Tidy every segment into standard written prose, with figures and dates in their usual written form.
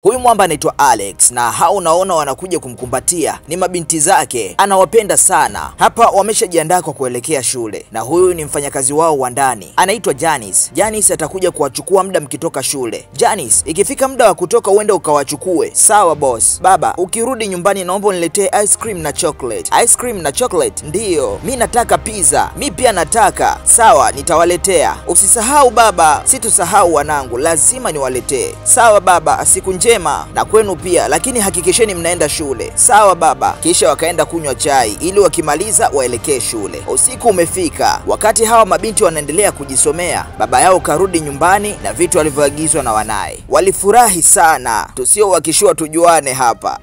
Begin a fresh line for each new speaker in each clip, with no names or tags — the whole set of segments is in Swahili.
Huyu mwamba anaitwa Alex na hao unaona wanakuja kumkumbatia ni mabinti zake, anawapenda sana. Hapa wameshajiandaa kwa kuelekea shule na huyu ni mfanyakazi wao wa ndani anaitwa Janice. Janice atakuja kuwachukua muda mkitoka shule. Janice, ikifika muda wa kutoka uende ukawachukue. Sawa boss. Baba, ukirudi nyumbani naomba uniletee ice cream na chocolate. Ice cream na chocolate? Ndiyo. Mi nataka pizza. Mi pia nataka. Sawa, nitawaletea. Usisahau baba. Situsahau wanangu, lazima niwaletee. Sawa baba, siku njema na kwenu pia, lakini hakikisheni mnaenda shule. Sawa baba. Kisha wakaenda kunywa chai ili wakimaliza waelekee shule. Usiku umefika. Wakati hawa mabinti wanaendelea kujisomea, baba yao karudi nyumbani na vitu walivyoagizwa na wanaye. Walifurahi sana. Tusio wakishua tujuane hapa.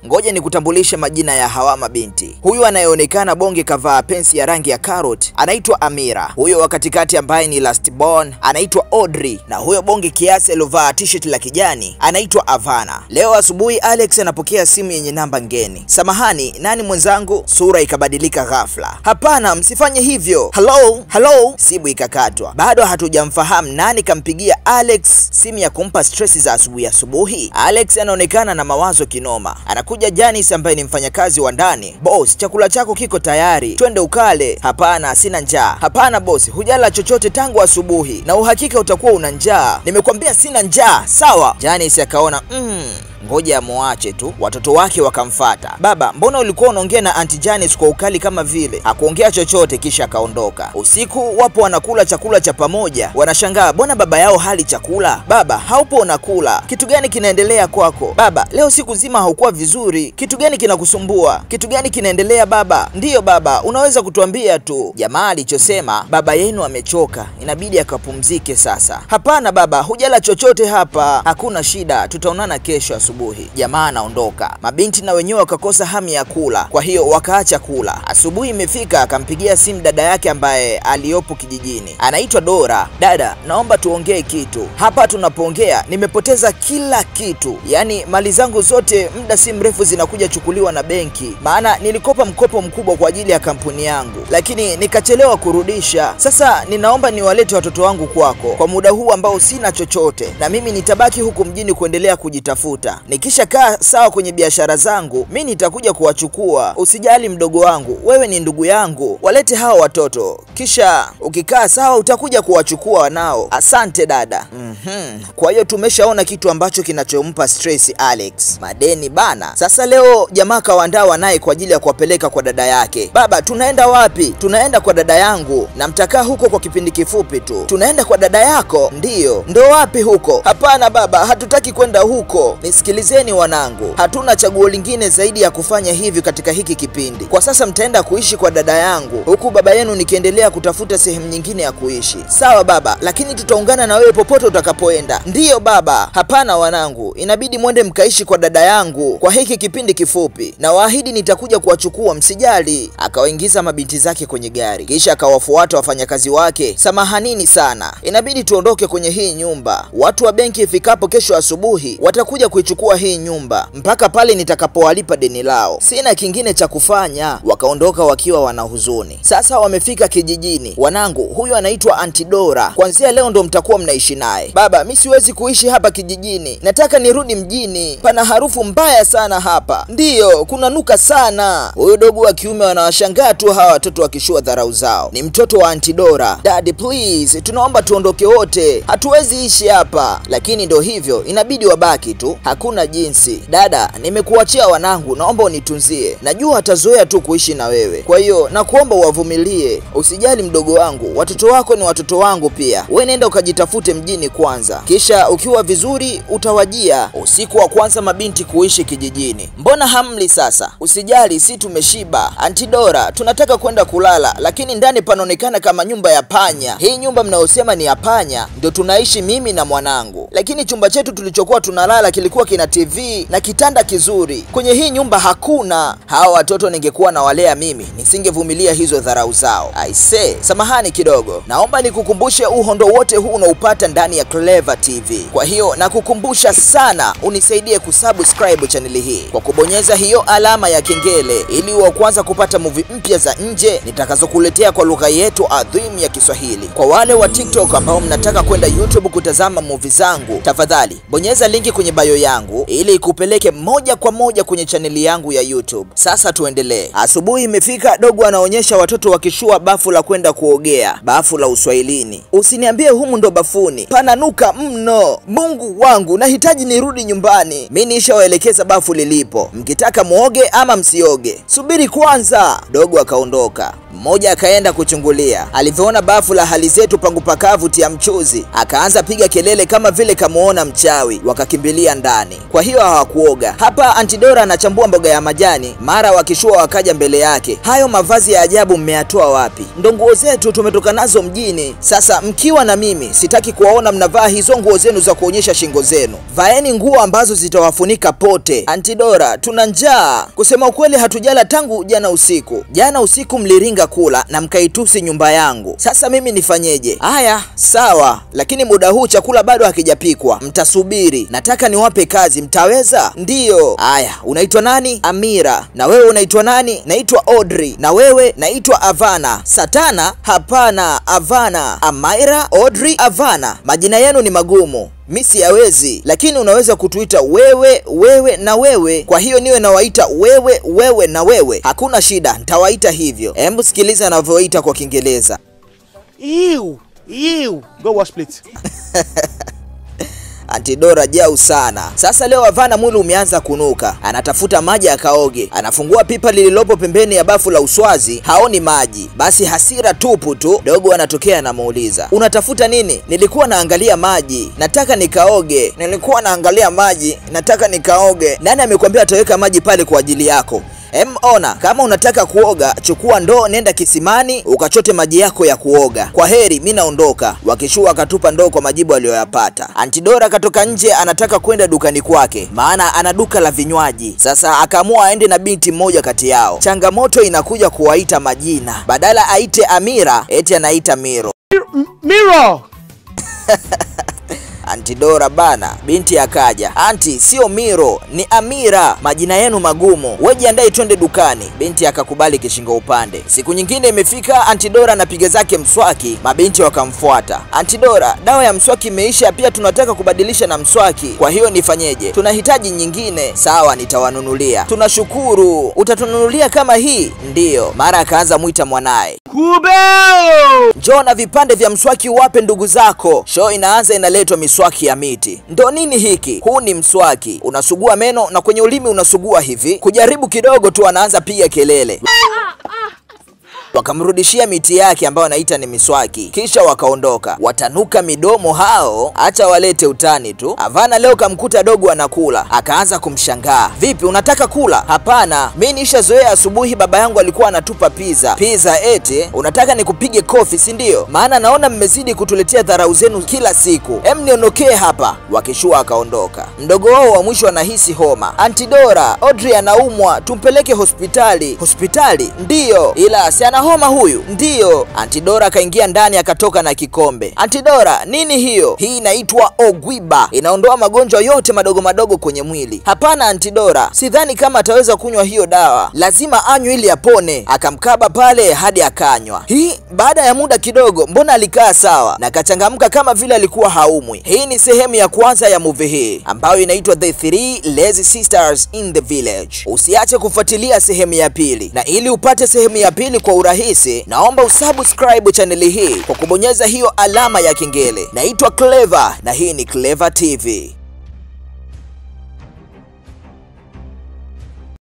Ngoja nikutambulishe majina ya hawa mabinti. Huyu anayeonekana bonge kavaa pensi ya rangi ya carrot anaitwa Amira. Huyo wa katikati ambaye ni last born anaitwa Audrey, na huyo bonge kiasi alovaa t-shirt la kijani anaitwa Avana. Leo asubuhi Alex anapokea simu yenye namba ngeni. Samahani, nani mwenzangu? Sura ikabadilika ghafla. Hapana, msifanye hivyo. Hello. Simu ikakatwa. Bado hatujamfahamu nani kampigia Alex simu ya kumpa stress za asubuhi. Alex anaonekana na mawazo kinoma. Anakuja Janice ambaye ni mfanyakazi wa ndani. Boss, chakula chako kiko tayari, twende ukale. Hapana, sina njaa. Hapana boss, hujala chochote tangu asubuhi na uhakika utakuwa una njaa. Nimekwambia sina njaa. Sawa. Janice akaona ngoja muache tu. Watoto wake wakamfata. Baba, mbona ulikuwa unaongea na Auntie Janice kwa ukali kama vile? Hakuongea chochote kisha akaondoka. Usiku wapo wanakula chakula cha pamoja. Wanashangaa, mbona baba yao hali chakula? Baba, haupo unakula. Kitu gani kinaendelea kwako? Baba, leo siku nzima haukuwa vizuri. Kitu gani kinakusumbua? Kitu gani kinaendelea baba? Ndiyo baba, unaweza kutuambia tu. Jamaa alichosema, baba yenu amechoka, inabidi akapumzike sasa. Hapana baba, hujala chochote hapa. Hakuna shida, tutaonana kesho asubuhi. Jamaa anaondoka. Mabinti na wenyewe wakakosa hamu ya kula, kwa hiyo wakaacha kula. Asubuhi imefika, akampigia simu dada yake ambaye aliyopo kijijini. Anaitwa Dora. Dada, naomba tuongee kitu. Hapa tunapoongea nimepoteza kila kitu. Yaani mali zangu zote muda si mrefu zinakuja chukuliwa na benki. Maana nilikopa mkopo mkubwa kwa ajili ya kampuni yangu, lakini nikachelewa kurudisha. Sasa ninaomba niwalete watoto wangu kwako kwa muda huu ambao sina chochote, na mimi nitabaki huku mjini kuendelea kujitafuta. Nikisha kaa sawa kwenye biashara zangu, mimi nitakuja kuwachukua. Usijali mdogo wangu, wewe ni ndugu yangu. Walete hao watoto. Kisha ukikaa sawa utakuja kuwachukua wanao. Asante dada. Kwa hiyo tumeshaona kitu ambacho kinachompa stress Alex. Madeni bana. Sasa leo jamaa kawaandaa wanaye kwa ajili ya kuwapeleka kwa dada yake. Baba, tunaenda wapi? Tunaenda kwa dada yangu na mtakaa huko kwa kipindi kifupi tu. Tunaenda kwa dada yako? Ndiyo. Ndo wapi huko? Hapana baba, hatutaki kwenda huko. Nisikilizeni wanangu, hatuna chaguo lingine zaidi ya kufanya hivi katika hiki kipindi. Kwa sasa mtaenda kuishi kwa dada yangu, huku baba yenu nikiendelea kutafuta sehemu nyingine ya kuishi. Sawa baba, lakini tutaungana na wewe popote utakapoenda. Ndiyo baba. Hapana wanangu, inabidi mwende mkaishi kwa dada yangu kwa hiki kipindi kifupi, na waahidi nitakuja kuwachukua, msijali. Akawaingiza mabinti zake kwenye gari, kisha akawafuata wafanyakazi wake. Samahanini sana, inabidi tuondoke kwenye hii nyumba. Watu wa benki ifikapo kesho asubuhi watakuja kuichukua hii nyumba mpaka pale nitakapowalipa deni lao. Sina kingine cha kufanya. Wakaondoka wakiwa wana huzuni. Sasa wamefika kijijini. Wanangu, huyu anaitwa Auntie Dora. Kuanzia leo ndo mtakuwa mnaishi naye. Baba, mimi siwezi kuishi hapa kijijini. Nataka nirudi mjini. Pana harufu mbaya sana hapa. Ndiyo, kuna nuka sana. Huyu dogo wa kiume wanawashangaa tu hawa watoto wakishua dharau zao. Ni mtoto wa Auntie Dora. Daddy please, tunaomba tuondoke wote. Hatuwezi ishi hapa. Lakini ndo hivyo, inabidi wabaki tu. Hakuna jinsi. Dada, nimekuachia wanangu, naomba unitunzie. Najua atazoea tu kuishi na wewe, kwa hiyo nakuomba uwavumilie. Usijali mdogo wangu, watoto wako ni watoto wangu pia. Wewe nenda ukajitafute mjini kwanza, kisha ukiwa vizuri utawajia. Usiku wa kwanza mabinti kuishi kijijini. Mbona hamli sasa? Usijali, si tumeshiba. Auntie Dora, tunataka kwenda kulala, lakini ndani panaonekana kama nyumba ya panya. Hii nyumba mnaosema ni ya panya ndio tunaishi mimi na mwanangu, lakini chumba chetu tulichokuwa tunalala kilikuwa na TV na kitanda kizuri. Kwenye hii nyumba hakuna. Hawa watoto ningekuwa na walea mimi, nisingevumilia hizo dharau zao. Aise, samahani kidogo. Naomba nikukumbushe uhondo wote huu unaupata ndani ya Clever TV. Kwa hiyo nakukumbusha sana unisaidie kusubscribe chaneli hii kwa kubonyeza hiyo alama ya kengele ili uwe kwanza kupata movie mpya za nje nitakazokuletea kwa lugha yetu adhimu ya Kiswahili. Kwa wale wa TikTok ambao mnataka kwenda YouTube kutazama movie zangu, tafadhali bonyeza linki kwenye bio yangu ili ikupeleke moja kwa moja kwenye chaneli yangu ya YouTube. Sasa tuendelee. Asubuhi imefika, dogo anaonyesha watoto wakishua bafu la kwenda kuogea, bafu la Uswahilini. Usiniambie humu ndo bafuni, pananuka mno. Mungu wangu, nahitaji nirudi nyumbani. Mimi nishawaelekeza bafu lilipo, mkitaka muoge ama msioge. Subiri kwanza. Dogo akaondoka. Mmoja akaenda kuchungulia. Alivyoona bafu la hali zetu pangu pakavu tia mchuzi, akaanza piga kelele kama vile kamuona mchawi. Wakakimbilia ndani. Kwa hiyo hawakuoga. Hapa Aunty Dora anachambua mboga ya majani, mara wakishua wakaja mbele yake. Hayo mavazi ya ajabu mmeyatoa wapi? Ndo nguo zetu tumetoka nazo mjini. Sasa mkiwa na mimi, sitaki kuwaona mnavaa hizo nguo zenu za kuonyesha shingo zenu. Vaeni nguo ambazo zitawafunika pote. Aunty Dora, tuna njaa. Kusema ukweli hatujala tangu jana usiku. Jana usiku mliringa kula na mkaitusi nyumba yangu. Sasa mimi nifanyeje? Haya, sawa, lakini muda huu chakula bado hakijapikwa. Mtasubiri. Nataka niwape kazi, mtaweza? Ndiyo. Haya, unaitwa nani? Amira. Na wewe unaitwa nani? Naitwa Audrey. Na wewe? Naitwa Avana. Satana? Hapana, Avana. Amira, Audrey, Avana. Majina yenu ni magumu, mimi siyawezi, lakini unaweza kutuita wewe, wewe na wewe. Kwa hiyo niwe nawaita wewe, wewe na wewe. Hakuna shida, nitawaita hivyo. Hebu sikiliza anavyoita kwa Kiingereza.
Ew. Go wash plate.
Aunty Dora jau sana. Sasa leo Avana mwili umeanza kunuka. Anatafuta maji akaoge. Anafungua pipa lililopo pembeni ya bafu la uswazi, haoni maji. Basi hasira tupu tu. Dogo anatokea anamuuliza, unatafuta nini? Nilikuwa naangalia maji, nataka nikaoge. Nilikuwa naangalia maji, nataka nikaoge. Nani amekwambia ataweka maji pale kwa ajili yako? Ona, kama unataka kuoga, chukua ndoo nenda kisimani ukachote maji yako ya kuoga. Kwa heri, mimi naondoka. Wakishua akatupa ndoo kwa majibu aliyoyapata. Aunty Dora katoka nje, anataka kwenda dukani kwake, maana ana duka la vinywaji. Sasa akaamua aende na binti mmoja kati yao. Changamoto inakuja kuwaita majina. Badala aite Amira, eti anaita Miro.
Miro.
Aunty Dora bana, binti akaja. Aunty, sio Miro, ni Amira. Majina yenu magumu. Wewe jiandae twende dukani. Binti akakubali kishingo upande. Siku nyingine imefika, Aunty Dora anapiga zake mswaki, mabinti wakamfuata. Aunty Dora, dawa ya mswaki imeisha, pia tunataka kubadilisha na mswaki. Kwa hiyo nifanyeje? Tunahitaji nyingine. Sawa, nitawanunulia. Tunashukuru. Utatununulia kama hii? Ndiyo. Mara akaanza muita mwanae.
Kubeo!
Njoo na vipande vya mswaki wape ndugu zako. Show inaanza, inaletwa miswaki ya miti. Ndo nini hiki? Huu ni mswaki. Unasugua meno na kwenye ulimi unasugua hivi. Kujaribu kidogo tu anaanza piga kelele. Wakamrudishia miti yake ambayo anaita ni miswaki. Kisha wakaondoka. Watanuka midomo hao, acha walete utani tu. Avana leo kamkuta dogo anakula, akaanza kumshangaa. Vipi, unataka kula? Hapana, mimi nishazoea asubuhi baba yangu alikuwa anatupa pizza. Pizza eti? Unataka nikupige kofi, si ndio? Maana naona mmezidi kutuletea dharau zenu kila siku. Niondokee hapa. Wakishua akaondoka. Mdogo wao wa mwisho anahisi homa. Aunty Dora, Audrey anaumwa, tumpeleke hospitali. Hospitali? Ndiyo. Ila si ana homa huyu? Ndiyo. Aunty Dora akaingia ndani akatoka na kikombe. Aunty Dora, nini hiyo? Hii inaitwa Ogwiba. Inaondoa magonjwa yote madogo madogo kwenye mwili. Hapana Aunty Dora, sidhani kama ataweza kunywa hiyo dawa. Lazima anywe ili apone. Akamkaba pale hadi akanywa. Baada ya muda kidogo, mbona alikaa sawa na kachangamka kama vile alikuwa haumwi. Hii ni sehemu ya kwanza ya movie hii ambayo inaitwa The Three Lazy Sisters in the Village. Usiache kufuatilia sehemu ya pili, na ili upate sehemu ya pili kwa urahisi, naomba usubscribe chaneli hii kwa kubonyeza hiyo alama ya kengele. Naitwa Clever na hii ni Clever TV.